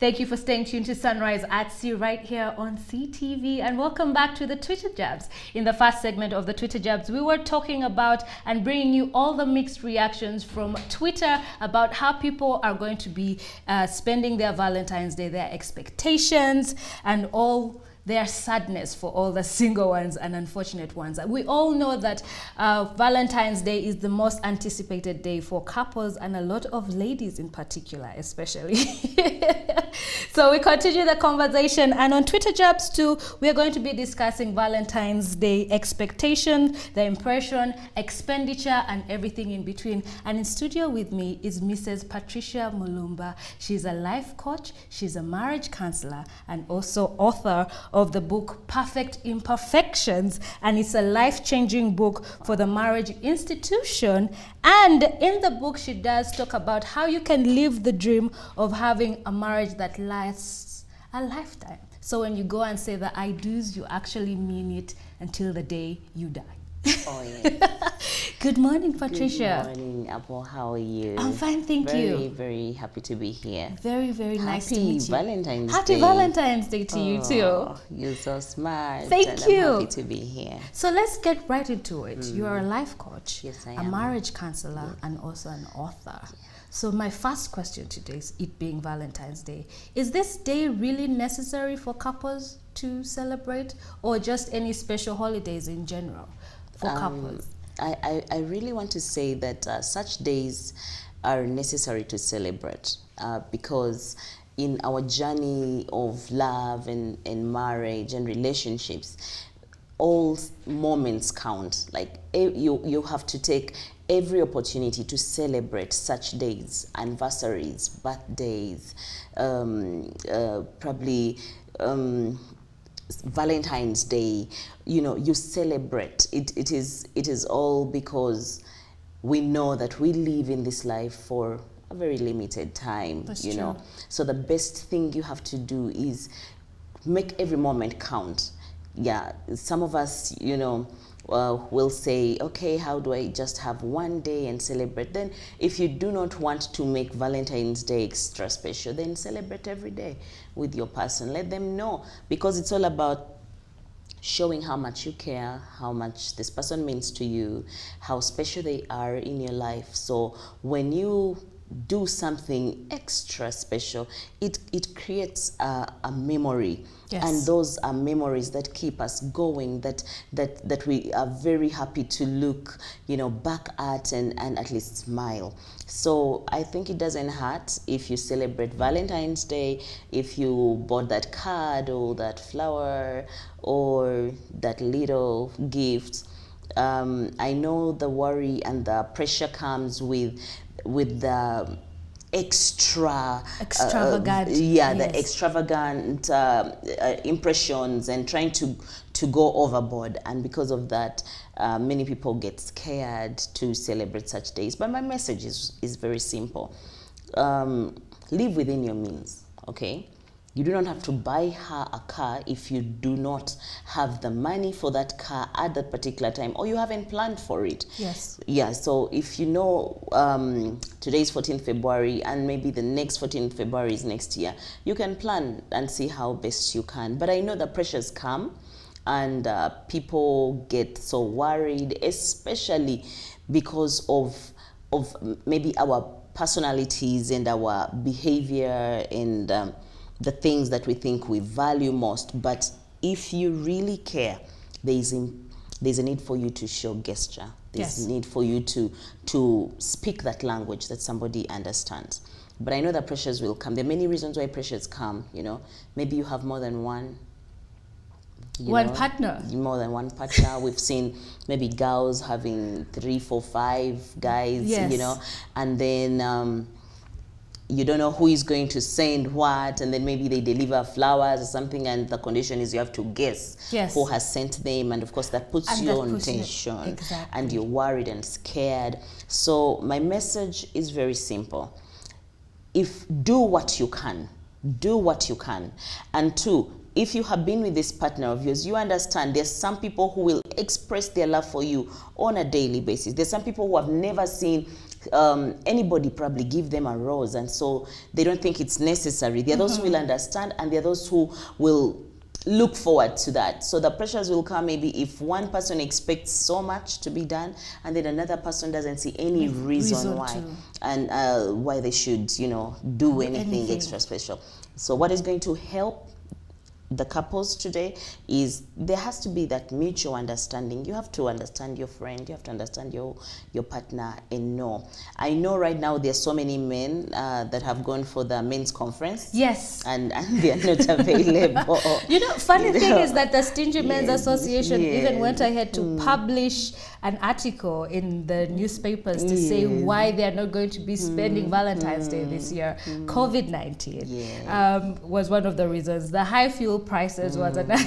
Thank you for staying tuned to Sunrise at Sea right here on CTV, and welcome back to the Twitter Jabs. In the first segment of the Twitter Jabs, we were talking about and bringing you all the mixed reactions from Twitter about how people are going to be spending their Valentine's Day, their expectations, and all their sadness for all the single ones and unfortunate ones. We all know that Valentine's Day is the most anticipated day for couples and a lot of ladies in particular, especially. So we continue the conversation, and on Twitter Jabs too, we are going to be discussing Valentine's Day expectation, the impression, expenditure, and everything in between. And in studio with me is Mrs. Patricia Mulumba. She's a life coach, she's a marriage counselor, and also author of the book Perfect Imperfections, and it's a life-changing book for the marriage institution. And in the book, she does talk about how you can live the dream of having a marriage that lasts a lifetime. So when you go and say the I do's, you actually mean it until the day you die. Oh, yes. Good morning, Patricia. Good morning, Apple. How are you? I'm fine, thank you. Very, very happy to be here. Very, very nice to meet you. Valentine's Happy Day. Valentine's Day to you too. You're so smart. Thank you. I'm happy to be here. So let's get right into it. You are a life coach, Yes, I a am. marriage counselor, and also an author. So my first question today is, it being Valentine's Day, is this day really necessary for couples to celebrate, or just any special holidays in general for couples? I really want to say that such days are necessary to celebrate because in our journey of love and marriage and relationships, all moments count. Like you have to take every opportunity to celebrate such days, anniversaries, birthdays, probably Valentine's Day. You know, you celebrate. It is all because we know that we live in this life for a very limited time. That's you true. know, so the best thing you have to do is make every moment count. Yeah, some of us, you know, will say, okay, how do I just have one day and celebrate? Then if you do not want to make Valentine's Day extra special, then celebrate every day with your person. Let them know, because it's all about showing how much you care, how much this person means to you, how special they are in your life. So when you do something extra special, it creates a memory. Yes. And those are memories that keep us going, that we are very happy to look, you know, back at and at least smile. So I think it doesn't hurt if you celebrate Valentine's Day, if you bought that card or that flower or that little gift. I know the worry and the pressure comes with the extravagant the extravagant impressions and trying to go overboard, and because of that many people get scared to celebrate such days. But my message is very simple. Live within your means. Okay, you do not have to buy her a car if you do not have the money for that car at that particular time, or you haven't planned for it. Yes. Yeah, so if you know today's 14th February and maybe the next 14th February is next year, you can plan and see how best you can. But I know the pressures come and people get so worried, especially because of maybe our personalities and our behavior and the things that we think we value most. But if you really care, there's a need for you to show gesture. There's a need for you to speak that language that somebody understands. But I know that pressures will come. There are many reasons why pressures come. You know, maybe you have more than one. Partner. More than one partner. We've seen maybe girls having 3, 4, 5 guys. Yes. You know, and then you don't know who is going to send what, and then maybe they deliver flowers or something, and the condition is you have to guess who has sent them, and of course that puts you on tension. Exactly. And you're worried and scared. So my message is very simple. Do what you can. Do what you can. And 2, if you have been with this partner of yours, you understand there's some people who will express their love for you on a daily basis. There's some people who have never seen anybody probably give them a rose, and so they don't think it's necessary. There are those who will understand, and there are those who will look forward to that. So the pressures will come maybe if one person expects so much to be done, and then another person doesn't see any reason why, and why they should, do anything extra special. So what is going to help the couples today is there has to be that mutual understanding. You have to understand your friend, you have to understand your partner, and know. I know right now there's so many men that have gone for the men's conference. Yes. And they are not available. Funny thing is that the Stingy Men's Association even went ahead to publish an article in the newspapers to say why they are not going to be spending Valentine's Day this year. COVID-19 was one of the reasons. The high fuel prices was another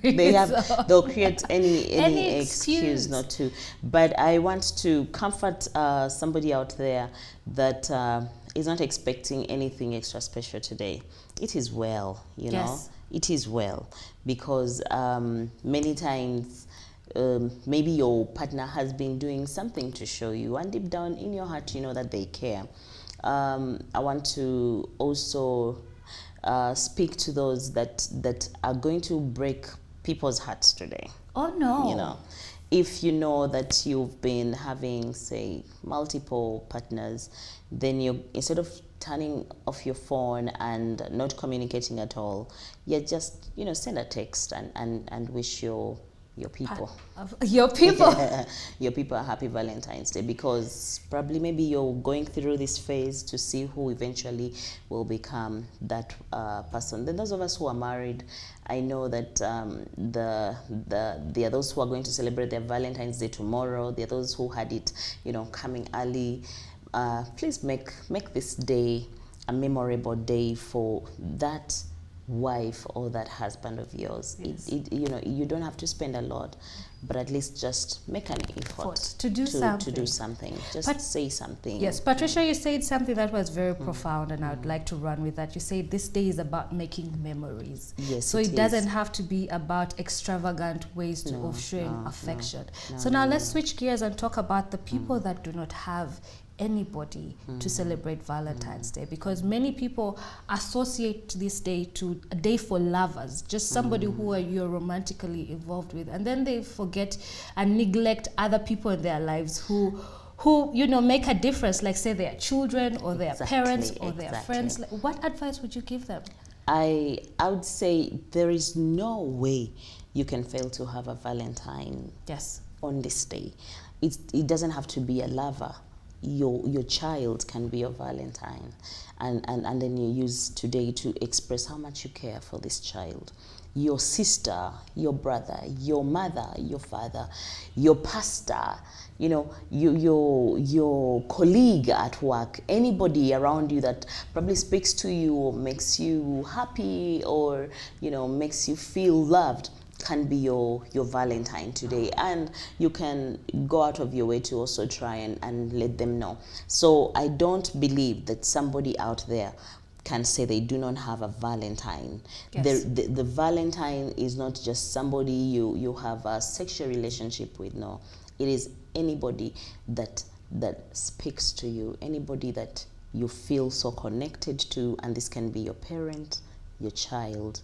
reason. They'll create any excuse not to. But I want to comfort somebody out there that is not expecting anything extra special today. It is well, you know. It is well, because many times maybe your partner has been doing something to show you, and deep down in your heart you know that they care. I want to also speak to those that are going to break people's hearts today. Oh no. If you know that you've been having, say, multiple partners, then you, instead of turning off your phone and not communicating at all, you just, send a text and wish your people. Your people. Your people a happy Valentine's Day, because probably maybe you're going through this phase to see who eventually will become that person. Then those of us who are married, I know that there are those who are going to celebrate their Valentine's Day tomorrow. There are those who had it, coming early. Please make this day a memorable day for that wife or that husband of yours. Yes. You don't have to spend a lot, but at least just make an effort to do something. Just say something. Yes, Patricia, you said something that was very profound, and I would like to run with that. You said this day is about making memories. Yes, so it doesn't have to be about extravagant ways of showing affection. So now let's switch gears and talk about the people that do not have anybody to celebrate Valentine's Day, because many people associate this day to a day for lovers, just somebody who you're romantically involved with, and then they forget and neglect other people in their lives who make a difference, like say their children or their parents or their friends. Like, what advice would you give them? I would say there is no way you can fail to have a Valentine on this day. It doesn't have to be a lover. Your child can be your Valentine, and then you use today to express how much you care for this child. Your sister, your brother, your mother, your father, your pastor, your colleague at work, anybody around you that probably speaks to you or makes you happy or makes you feel loved, can be your Valentine today. And you can go out of your way to also try and let them know. So I don't believe that somebody out there can say they do not have a Valentine. Yes. The Valentine is not just somebody you have a sexual relationship with. No, it is anybody that speaks to you, anybody that you feel so connected to, and this can be your parent, your child,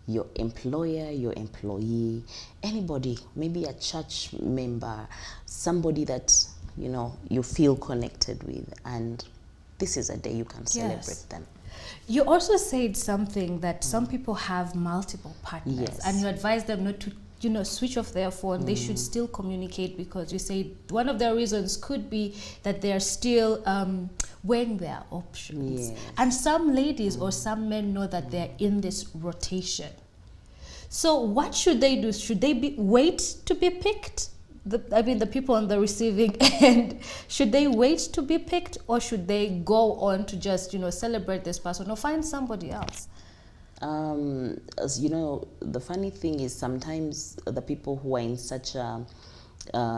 your employer, your employee, anybody, maybe a church member, somebody that you feel connected with, and this is a day you can celebrate them. You also said something that some people have multiple partners, and you advise them not to switch off their phone. They should still communicate, because you say one of their reasons could be that they're still weighing their options. Yes. And some ladies or some men know that they're in this rotation. So what should they do? Should they wait to be picked? The people on the receiving end, should they wait to be picked, or should they go on to just celebrate this person or find somebody else? As the funny thing is, sometimes the people who are in such a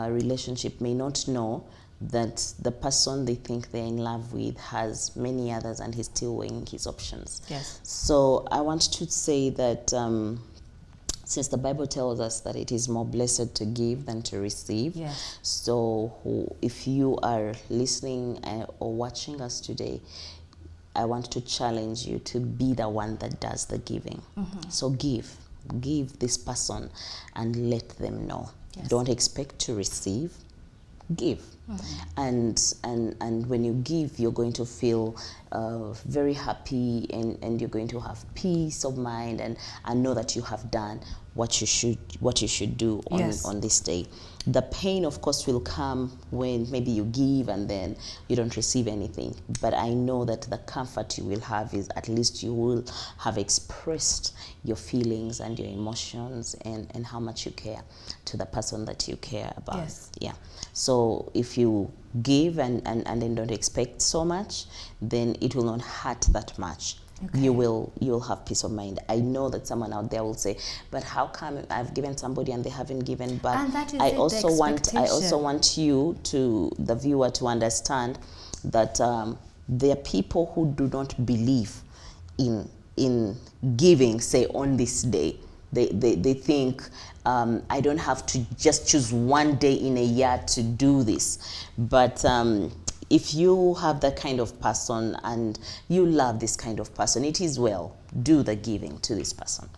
relationship may not know that the person they think they're in love with has many others, and he's still weighing his options. Yes. So I want to say that since the Bible tells us that it is more blessed to give than to receive. Yes. So if you are listening or watching us today, I want to challenge you to be the one that does the giving. So give this person and let them know. Yes. Don't expect to receive, give. And when you give, you're going to feel very happy, and you're going to have peace of mind, and know that you have done what you should do on, Yes. on this day. The pain, of course, will come when maybe you give and then you don't receive anything. But I know that the comfort you will have is at least you will have expressed your feelings and your emotions and how much you care to the person that you care about. Yes. Yeah. So if you give and then don't expect so much, then it will not hurt that much. Okay. You'll have peace of mind. I know that someone out there will say, but how come I've given somebody and they haven't given back? And that is I the also expectation. want you to, the viewer, to understand that there are people who do not believe in giving, say, on this day. They think I don't have to just choose one day in a year to do this. But if you have that kind of person and you love this kind of person, it is well, do the giving to this person.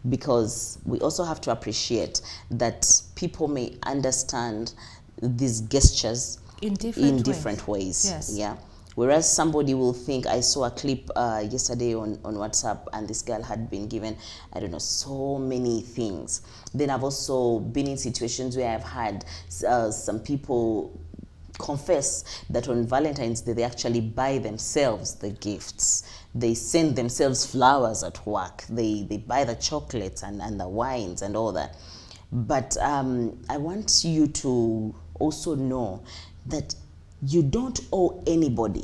Because we also have to appreciate that people may understand these gestures In different ways. Yes. Yeah. Whereas somebody will think, I saw a clip yesterday on WhatsApp, and this girl had been given, I don't know, so many things. Then I've also been in situations where I've had some people confess that on Valentine's Day, they actually buy themselves the gifts. They send themselves flowers at work. They buy the chocolates and the wines and all that. But I want you to also know that you don't owe anybody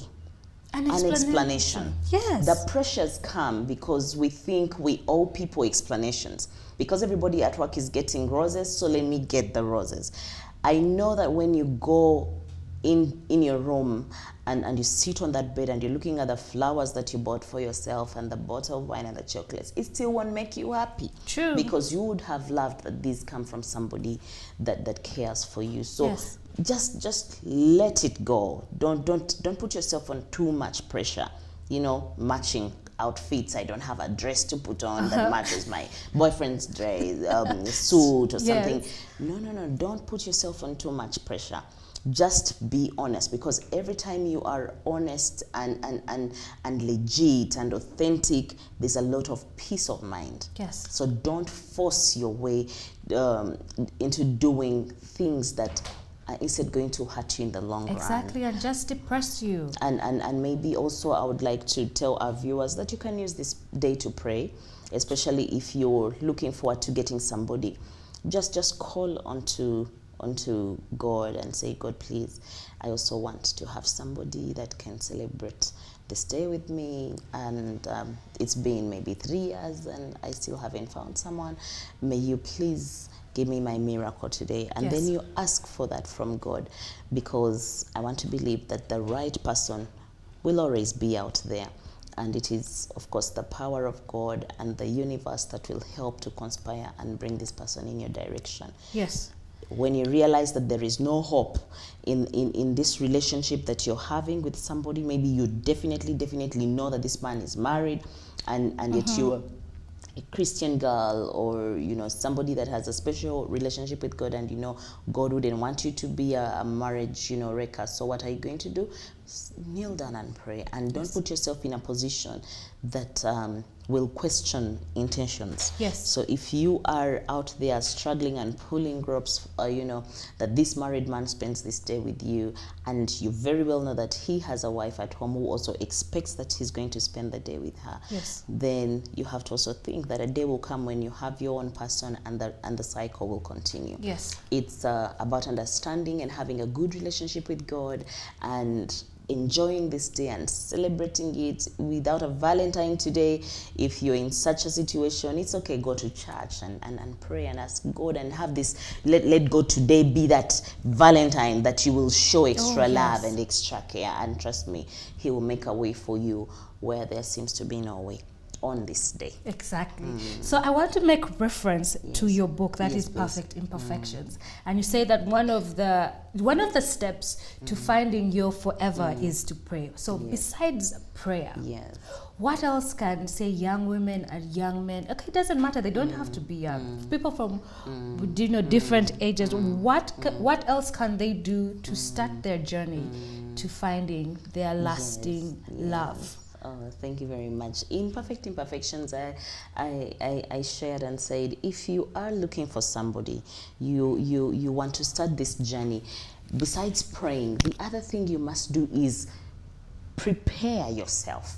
an explanation. Yes. The pressures come because we think we owe people explanations. Because everybody at work is getting roses, so let me get the roses. I know that when you go in your room and you sit on that bed and you're looking at the flowers that you bought for yourself and the bottle of wine and the chocolates, it still won't make you happy. True. Because you would have loved that these come from somebody that cares for you. So Yes. just let it go. Don't put yourself on too much pressure. You know, matching outfits. I don't have a dress to put on that matches my boyfriend's dress, suit or something. Yes. No. Don't put yourself on too much pressure. Just be honest, because every time you are honest and legit and authentic, there's a lot of peace of mind. Yes. So don't force your way into doing things that are instead going to hurt you in the long run. Exactly, and just depress you. And maybe also I would like to tell our viewers that you can use this day to pray, especially if you're looking forward to getting somebody. Just call onto God and say, God, please, I also want to have somebody that can celebrate this day with me, and it's been maybe 3 years and I still haven't found someone. May you please give me my miracle today. And Yes. then you ask for that from God, because I want to believe that the right person will always be out there. And it is, of course, the power of God and the universe that will help to conspire and bring this person in your direction. Yes. When you realize that there is no hope in this relationship that you're having with somebody, maybe you definitely know that this man is married, and yet you're a Christian girl, or somebody that has a special relationship with God, and God wouldn't want you to be a marriage wrecker. So what are you going to do? Kneel down and pray, and don't put yourself in a position that will question intentions. Yes. So if you are out there struggling and pulling ropes, that this married man spends this day with you, and you very well know that he has a wife at home who also expects that he's going to spend the day with her. Yes. Then you have to also think that a day will come when you have your own person, and the cycle will continue. Yes. It's about understanding and having a good relationship with God, and enjoying this day and celebrating it. Without a Valentine today, if you're in such a situation, it's okay. Go to church and pray and ask God, and have this, let God today be that Valentine that you will show extra love and extra care. And trust me, he will make a way for you where there seems to be no way. on this day. Exactly. So I want to make reference to your book that Yes, is please. Perfect Imperfections, and you say that one of the steps to finding your forever is to pray. So besides prayer, Yes. what else can, say, young women and young men? Okay, it doesn't matter. They don't have to be young. People from different ages. What else can they do to start their journey to finding their lasting love? Oh, thank you very much. In Perfect Imperfections, I shared and said, if you are looking for somebody, you want to start this journey, besides praying, the other thing you must do is prepare yourself.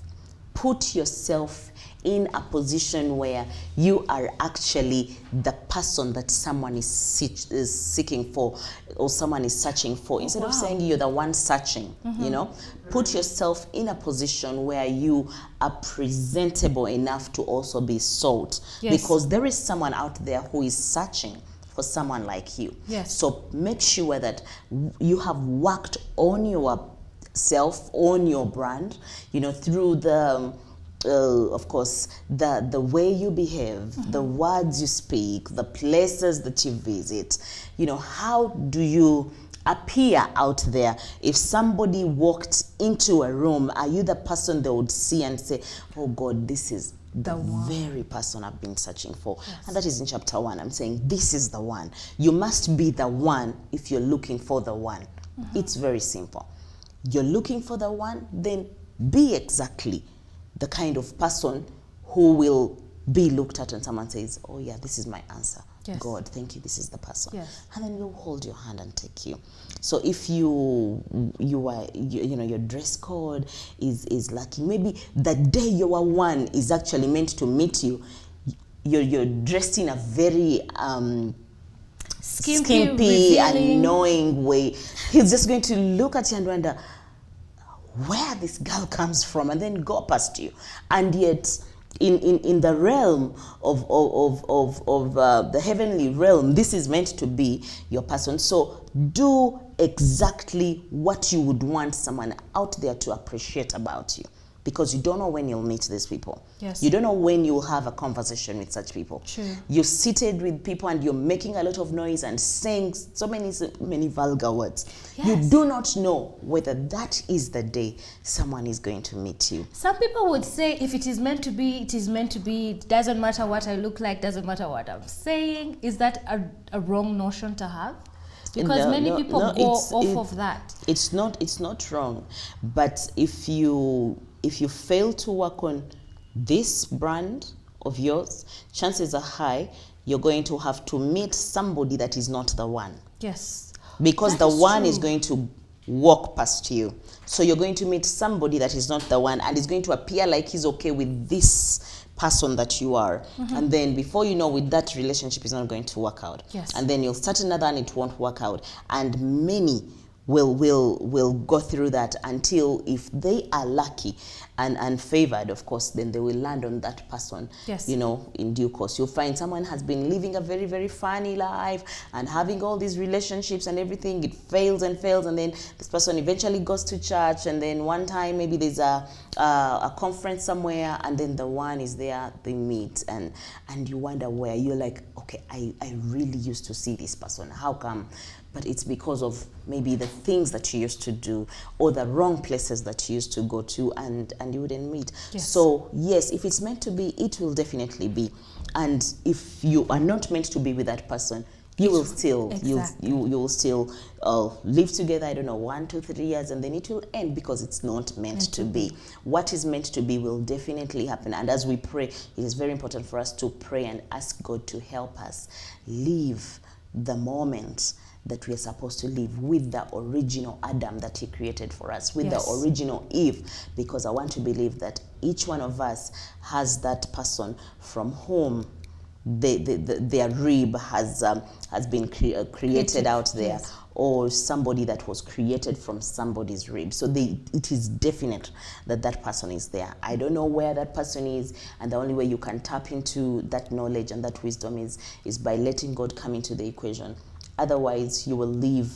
Put yourself in a position where you are actually the person that someone is seeking for, or someone is searching for. Instead of saying you're the one searching, you know, put yourself in a position where you are presentable enough to also be sought. Yes. Because there is someone out there who is searching for someone like you. Yes. So make sure that you have worked on yourself, on your brand, you know, through the of course, the way you behave, the words you speak, the places that you visit. You know, how do you appear out there? If somebody walked into a room, are you the person they would see and say, oh God, this is the very person I've been searching for? Yes. And that is in chapter 1. I'm saying this is the one. You must be the one if you're looking for the one. It's very simple. You're looking for the one, then be exactly the kind of person who will be looked at and someone says, oh yeah, this is my answer. Yes. God, thank you, this is the person. Yes. And then you'll hold your hand and take you. So if you know, your dress code is lacking, maybe the day you are one is actually meant to meet you, you're dressed in a very skimpy, annoying way. He's just going to look at you and wonder where this girl comes from, and then go past you. And yet in the realm of the heavenly realm, this is meant to be your person. So do exactly what you would want someone out there to appreciate about you, because you don't know when you'll meet these people. Yes. You don't know when you'll have a conversation with such people. True. You're seated with people and you're making a lot of noise and saying so many vulgar words. Yes. You do not know whether that is the day someone is going to meet you. Some people would say, if it is meant to be, it is meant to be. It doesn't matter what I look like, doesn't matter what I'm saying. Is that a wrong notion to have? Because many people go off of that. It's not wrong. But if you fail to work on this brand of yours, chances are high you're going to have to meet somebody that is not the one. Yes. Because the one is going to walk past you. So you're going to meet somebody that is not the one, and is going to appear like he's okay with this person that you are. And then before you know, with that relationship is not going to work out. Yes. And then you'll start another and it won't work out. And many will go through that until, if they are lucky and favored, of course, then they will land on that person. Yes. You know, in due course. You'll find someone has been living a very, very funny life and having all these relationships and everything. It fails and fails, and then this person eventually goes to church, and then one time maybe there's a conference somewhere, and then the one is there, they meet, and you wonder where. You're like, okay, I really used to see this person. How come? But it's because of maybe the things that you used to do, or the wrong places that you used to go to, and you wouldn't meet. Yes. So yes, if it's meant to be, it will definitely be. And if you are not meant to be with that person, you will still, exactly. you will still live together, I don't know, 1, 2, 3 years, and then it will end, because it's not meant to be. What is meant to be will definitely happen. And as we pray, it is very important for us to pray and ask God to help us live the moment that we are supposed to live with the original Adam that he created for us, with Yes. the original Eve, because I want to believe that each one of us has that person from whom their rib has been created out there. Yes. Or somebody that was created from somebody's rib. So it is definite that person is there. I don't know where that person is, and the only way you can tap into that knowledge and that wisdom is by letting God come into the equation. Otherwise, you will live,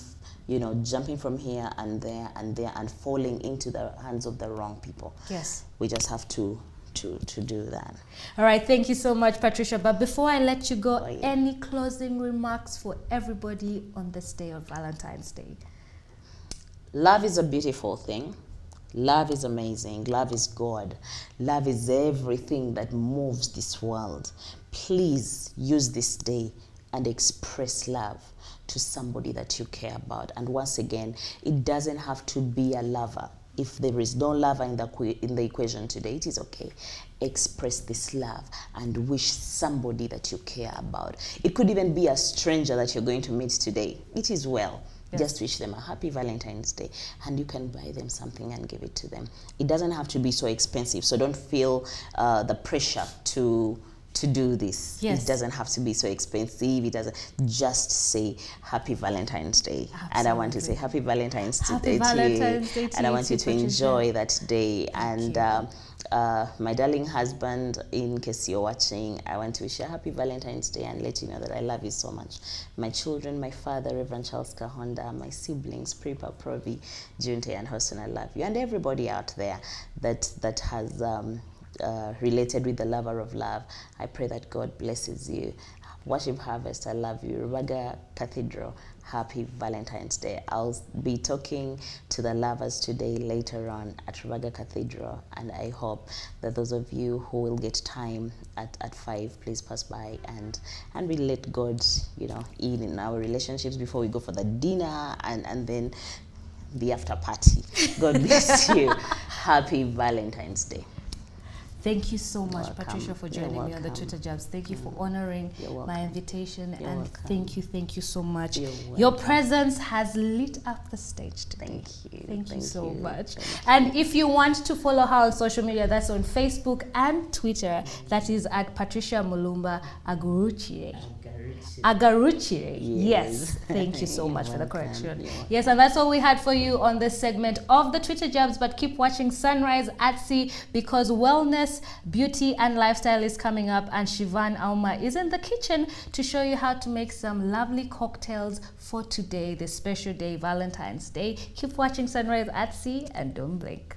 you know, jumping from here and there and falling into the hands of the wrong people. Yes. We just have to to do that. All right, thank you so much, Patricia. But before I let you go, Oh, yeah. any closing remarks for everybody on this day of Valentine's Day? Love is a beautiful thing. Love is amazing. Love is God. Love is everything that moves this world. Please use this day and express love to somebody that you care about. And once again, it doesn't have to be a lover. If there is no lover in the equation today, it is okay. Express this love and wish somebody that you care about. It could even be a stranger that you're going to meet today. It is well. Yes. Just wish them a happy Valentine's Day, and you can buy them something and give it to them. It doesn't have to be so expensive, so don't feel the pressure to do this. Yes. It doesn't have to be so expensive. It doesn't. Just say happy Valentine's Day. Absolutely. And I want to say happy Valentine's Day to you. And I want you to enjoy that day. And my darling husband, in case you're watching, I want to wish you a happy Valentine's Day and let you know that I love you so much. My children, my father, Reverend Charles Kahonda, my siblings, Pripa, Provi, Junte, and Hosen, I love you. And everybody out there that has related with the lover of love, I pray that God blesses you. Worship Harvest, I love you. Rubaga Cathedral, happy Valentine's Day. I'll be talking to the lovers today later on at Rubaga Cathedral, and I hope that those of you who will get time at 5, please pass by and we let God, in our relationships before we go for the dinner and then the after party. God bless you. Happy Valentine's Day. Thank you so much, Patricia, for joining me on the Twitter Jabs. Thank you for honoring my invitation. And thank you so much. Your presence has lit up the stage today. Thank you so much. And if you want to follow her on social media, that's on Facebook and Twitter. That is at Patricia Mulumba Agaruchire. Agaruchire. Yes. Thank you so much for the correction. Yes, and that's all we had for you on this segment of the Twitter Jabs. But keep watching Sunrise at Sea, because wellness, beauty, and lifestyle is coming up, and Shivan Auma is in the kitchen to show you how to make some lovely cocktails for today, this special day, Valentine's Day. Keep watching Sunrise at Sea, and don't blink.